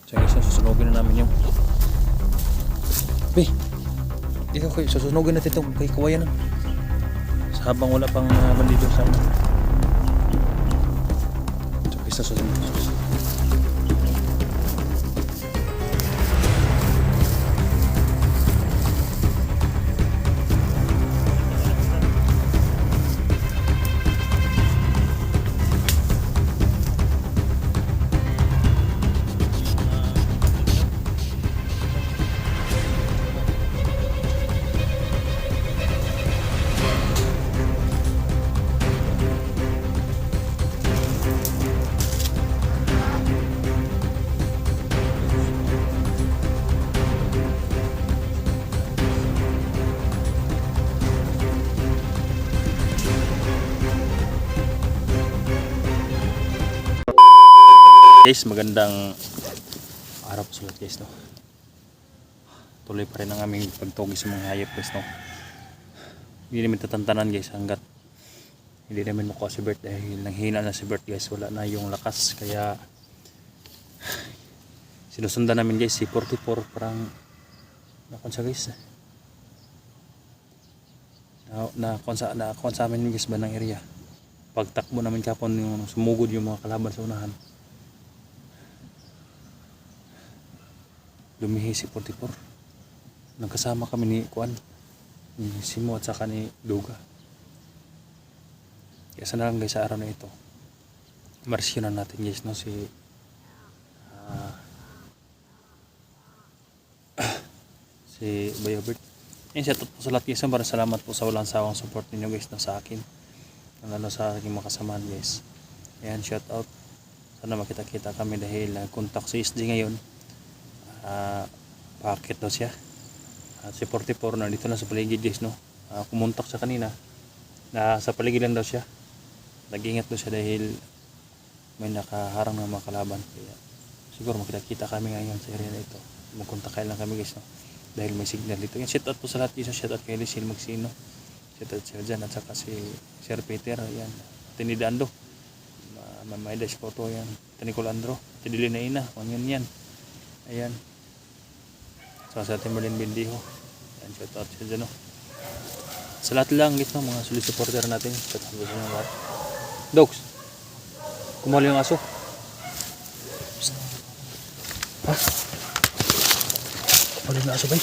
So guys, susunugin na namin yung dito kayo, susunugin natin itong kay kawayan na sa habang wala pang bandido sa ano. So guys, susunugin. Guys, magandang araw po sa lahat guys, no? Tuloy pa rin ang aming pagtugi sa mga hayop guys, no? Hindi namin tatantanan guys hanggat hindi namin makuha si Bert dahil nanghina na si Bert guys, wala na yung lakas, kaya sinusundan namin guys si 44, parang nakon siya guys, nakon sa amin guys ba ng area. Pagtakbo namin kapon yung sumugod yung mga kalaban sa unahan, lumihi si 44. Nagkasama kami ni Kuan, ni Simo at saka ni Duga. Kaya sana lang guys sa araw na ito marsyonan natin guys, no, si Bayo Bert. Yan, shout out po sa lahat guys, para salamat po sa walang sawang support ninyo guys, no, sa akin, lalo sa aking mga kasamahan guys. Yan, shout out, sana makita-kita kami dahil contact si SG ngayon. Paakit daw siya at si 44 na dito na sa paligid guys, no. Kumontak siya kanina na sa paligid lang daw siya, nag-ingat daw siya dahil may nakaharang ng mga kalaban, kaya siguro makita-kita kami ngayon sa area na ito. Magkontak lang kami guys, no, dahil may signal dito. Yan, shout out po sa lahat guys, shout out kay Lisil Magsino, shout out siya dyan, at saka si Sir Peter, yan, Tinidando, Mamay Dash Photo, yan, Tanicol Andro, Tidili na ina, yan, ayan. So sa ating Merlin Bindiho, yan, shout out siya dyan, no. Sa lahat lang ito, mga solid supporter natin, shout out sa mga lahat. Dogs, kumuli yung aso. Psst. Ha? Kumuli yung aso ba?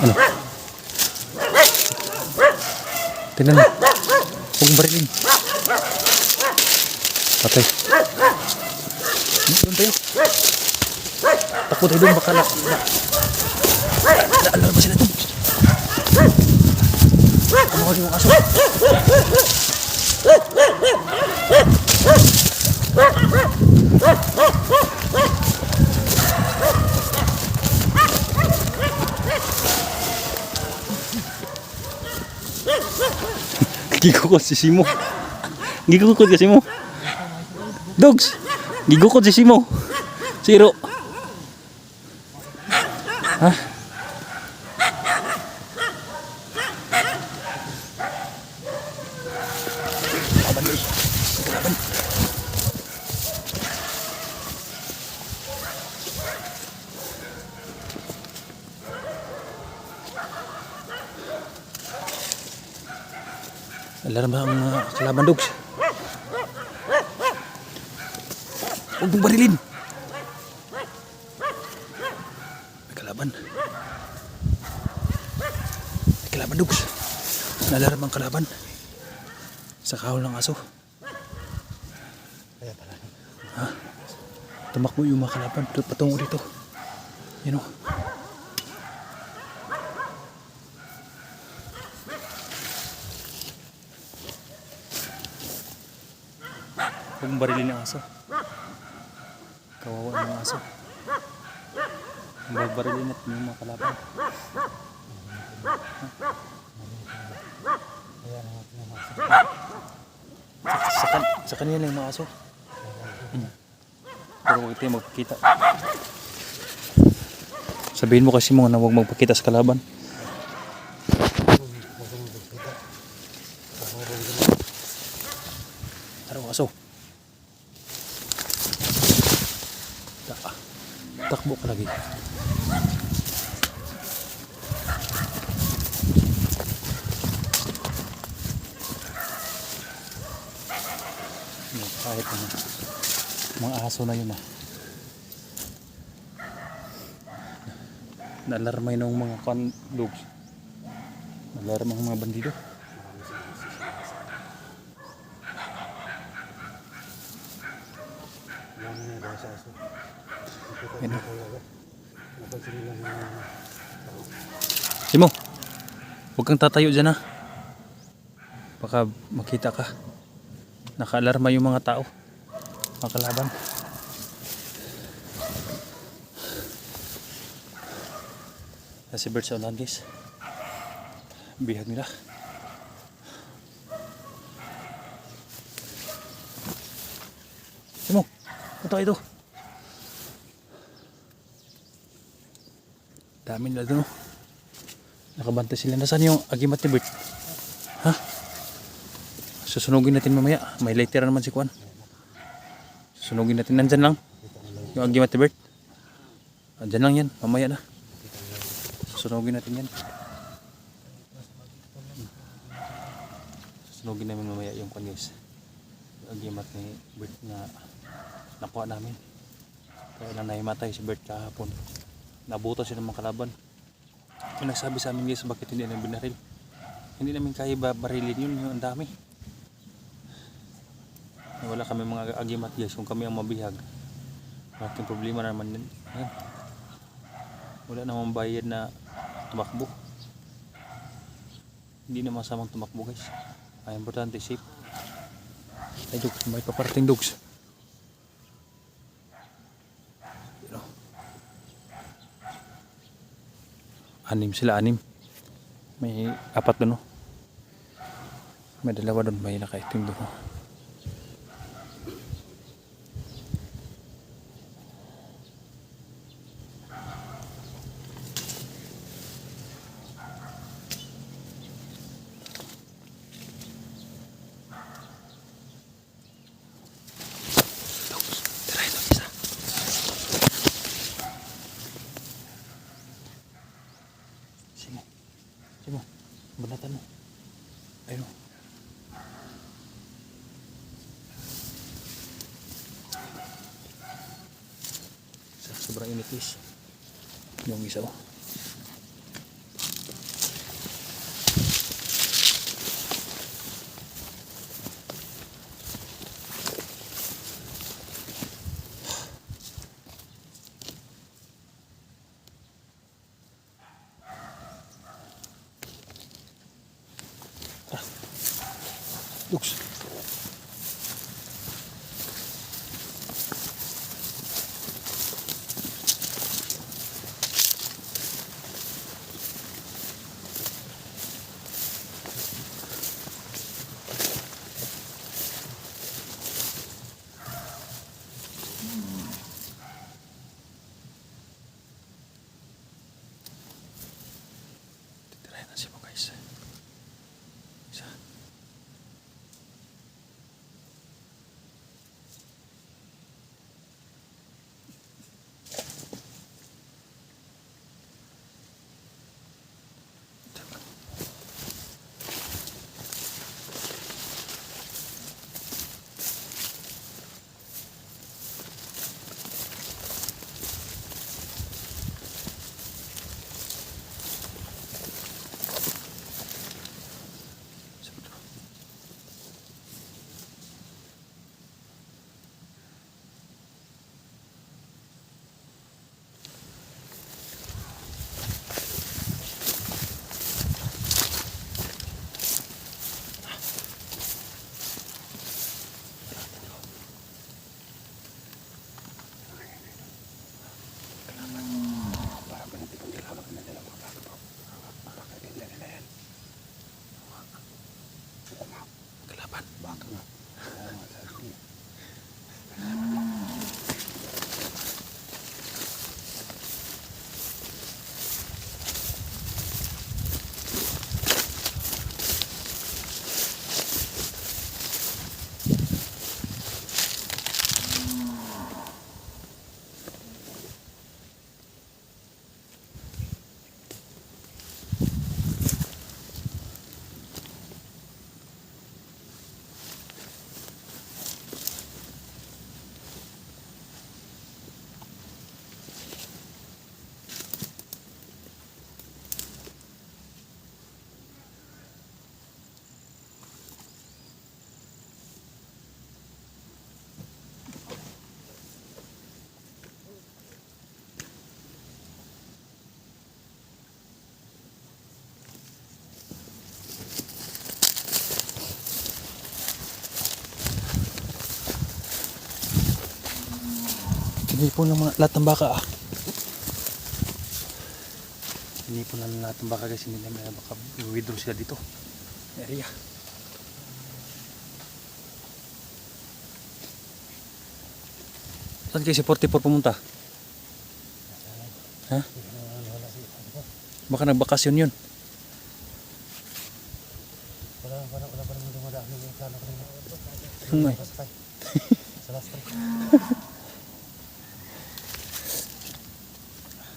Ano? Tingnan mo. Huwag barilin. Patay. Doon tayo. Takbo tayo doon, baka naalala ba sila doon? Kumawal yung aso. Gigukod si Simo. Gigukod si Simo. Dogs, gigukod si Simo. Siro. Ha? Laban guys. Laban. Alam ba ang kalaban, Dogs? Huwag mong barilin. May kalaban. May kalaban, Dogs. Nalaram ang kalaban sa kahol ng aso. Ha? Tumakbo yung mga kalaban patungo dito. Yan o. Huwag mong barilin ang aso. Kawawa ng aso. Huwag barilin at yung mga kalaban. Sa kanila yung mga aso. Pero huwag tayo magpakita. Sabihin mo kasi mo na huwag magpakita sa kalaban. Tara, aso. Takbo ka lagi. Kahit mga aso na yun naalarmay ng mga dogs. Naalarmay ng mga bandido. Simo, huwag kang tatayo dyan baka makita ka. Nakaalarma yung mga tao, mga kalaban. Si Bert sa ulan guys, bihag nila. Simo, punta ito. Dami nila doon. Nakabantay sila. Nasaan yung agimat ni Bert? Ha? Susunugin natin mamaya. May lighter naman si Kwan. Susunugin natin. Nandyan lang yung agimat ni Bert. Nandyan lang yan. Mamaya na. Susunugin natin yan. Susunugin namin mamaya yung Kwan guys. Yung agimat ni Bert na nakuha namin. Kaya lang nahimatay si Bert kahapon. Nabuto sila ng mga kalaban. Yung nagsabi sa amin guys, bakit hindi namin binaril? Hindi namin kaya barilin yun, yung ang dami. Wala kami mga agimat guys, kung kami ang mabihag. Malaking problema na naman yun. Ayan. Wala namang bayad na tumakbo. Hindi na masamang tumakbo guys. Ay, importante safe. Ay dogs, may paparating dogs. Anim sila, anim. May apat doon. May dalawa doon, may nakaitim doon. Simo, banatan mo. Ayun. Sobrang init guys. Yung isa oh. Dogs. Titirahin na siya mo guys. Isa. Sinipon ng mga lahat ng baka ah. Sinipon na lahat ng baka guys. Hindi namin baka withdraw sila dito. Area. Saan kayo si 44 pumunta? Ha? Baka nagbakasyon yun. Wala pa naman dumadaan yung plano ko rin. Hangay. Sa last trip.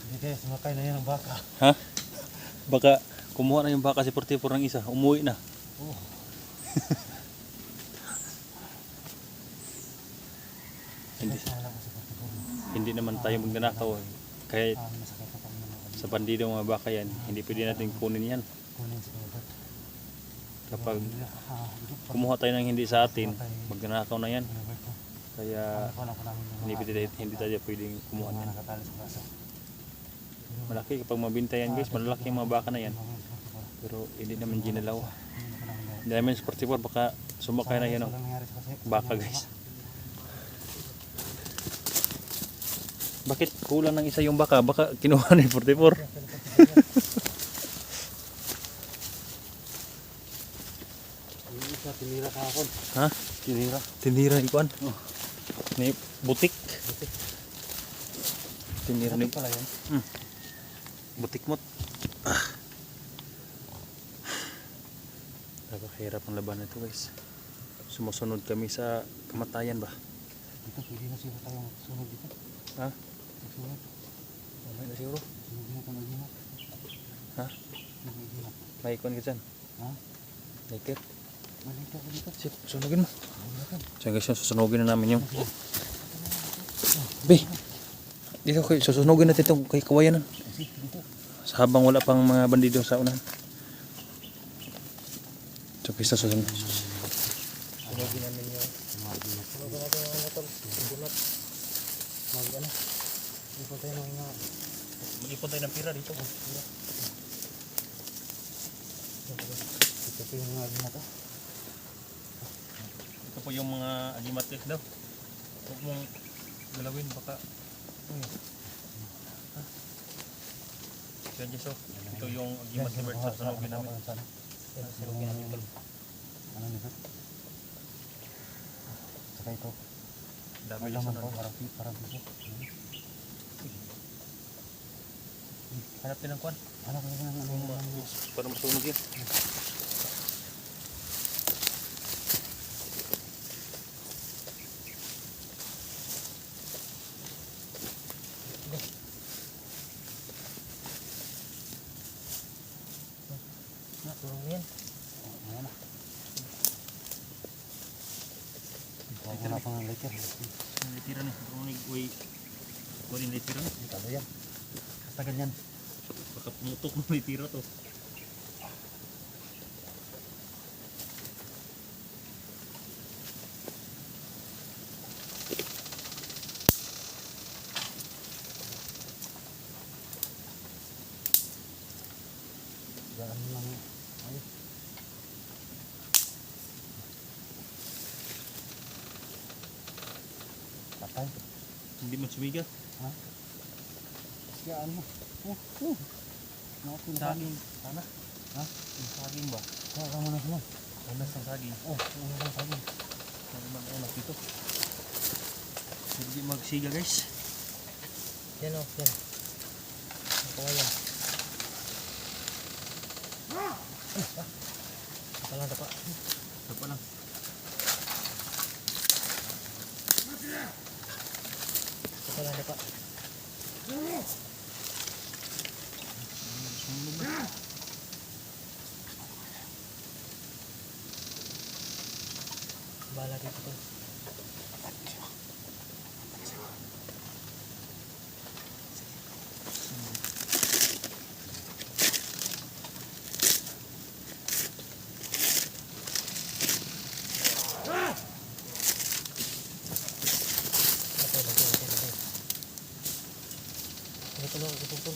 Hindi kayo, sumakay na yan ang baka. Ha? Baka kumuha na yung baka si 44 ng isa. Umuwi na. Oo. Hindi, Wala kasi 44. hindi naman tayo magnanakaw. Kahit Masakit pa kami naman. sa bandido mga baka yan, hindi pwede natin kunin yan. Kunin si Robert. Kapag kumuha tayo ng hindi sa atin, magnanakaw na yan. Kaya hindi tayo pwedeng kumuha niyan. Nakatali sa braso. Malaki kapag mabinta yan guys, malaki yung mga baka na yan. Pero hindi naman ginalaw. Hindi naman sa 44, baka sumakay na yan ang baka guys. Bakit kulang ng isa yung baka? Baka kinuha ni 44. Tinira kahapon. Ha? Tinira. Tinira ikuan. Ni butik. Tinira ni Pala yan. butik mo. Napakahirap ang laban nito guys. Sumusunod kami sa kamatayan ba? Dito pwede na siguro tayong sunod dito. Ha? Sunod. Wala na siguro. Sunod na tayo mag-ingat. Ha? Mag-ingat. May ikuan ka dyan. Ha? Naked. Malito ko dito. Sip, sunugin mo. So guys, susunugin na namin yung Be, dito kayo, susunugin natin itong kay kawayanan. Sa habang wala pang mga bandido sa unahan. So guys, susunugin namin yung sunugin natin yung motor. Sunugin mag-ano. Ipon tayo ng mga. Mag-ipon tayo ng pira dito. Pira. Ito po yung mga ginata. Ito po yung mga agimatik daw. Huwag mong galawin baka. Yan so. Ito yung agimat ni Bert sa sunugin namin. Sunugin namin ito. Ano nito? Saka ito. Dami May yung laman po, sunod. parang piso. Hanap din ang kwan. Ano ko yung ano? Para masunog yan. Sunog yan. Ayan na. Wala pang lighter. Ang litira ni. Runig. Uy. Kunin litira ni. Talo yan. Kastagal yan. Baka pumutok ng litira to. Gaan lang. Ay. Patay. Hindi man sumiga. Ha? Gaan mo. Saging. Sana? Ha? Yung saging ba? Kaka mo na sila. Unas ng saging. Ano lang sabi? Ano man unas dito. Hindi magsiga guys. Yan o, yan. Ako yan. Ito lang dapa. Ito pa lang. Ito lang dapa. Bala dito to. Ito lang, ito po.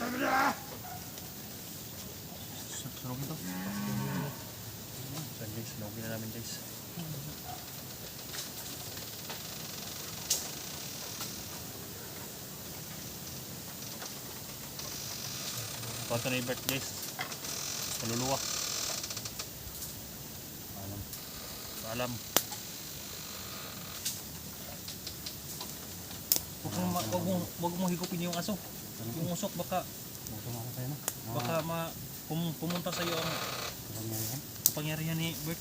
Sunugin to. So guys, sunugin na namin guys. Kwanto na i-birth guys. Maluluwa. Alam. Huwag mong higupin yung aso. Yung usok baka pumunta sa iyo ang kapangyarihan ni Bert.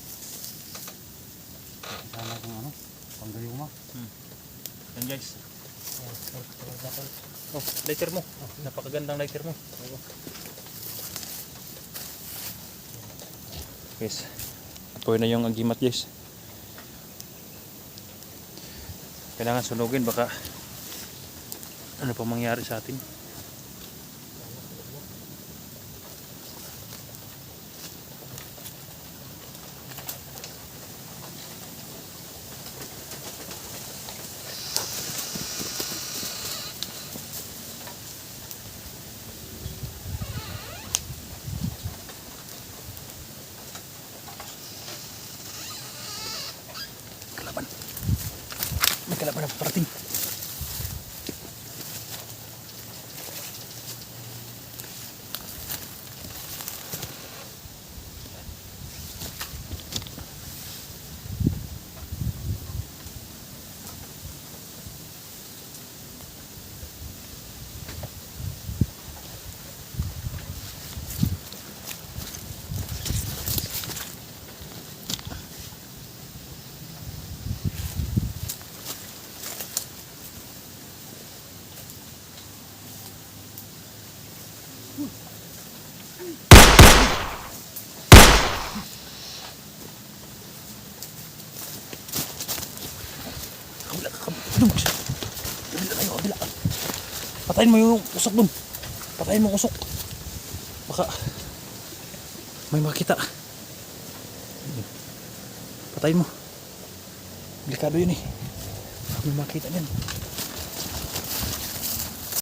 Sana kung ano, panggayuma. Yan guys. Oh, lighter mo. Napakagandang lighter mo. Guys. Apoy na yung agimat guys. Kailangan sunugin baka ano pa mangyari sa atin. Kalaban. May kalaban na parating. Kabila. Patayin mo yung usok dun. Patayin mo yung usok. Baka may makita. Patayin mo. Delikado yun eh. Baka may makita din.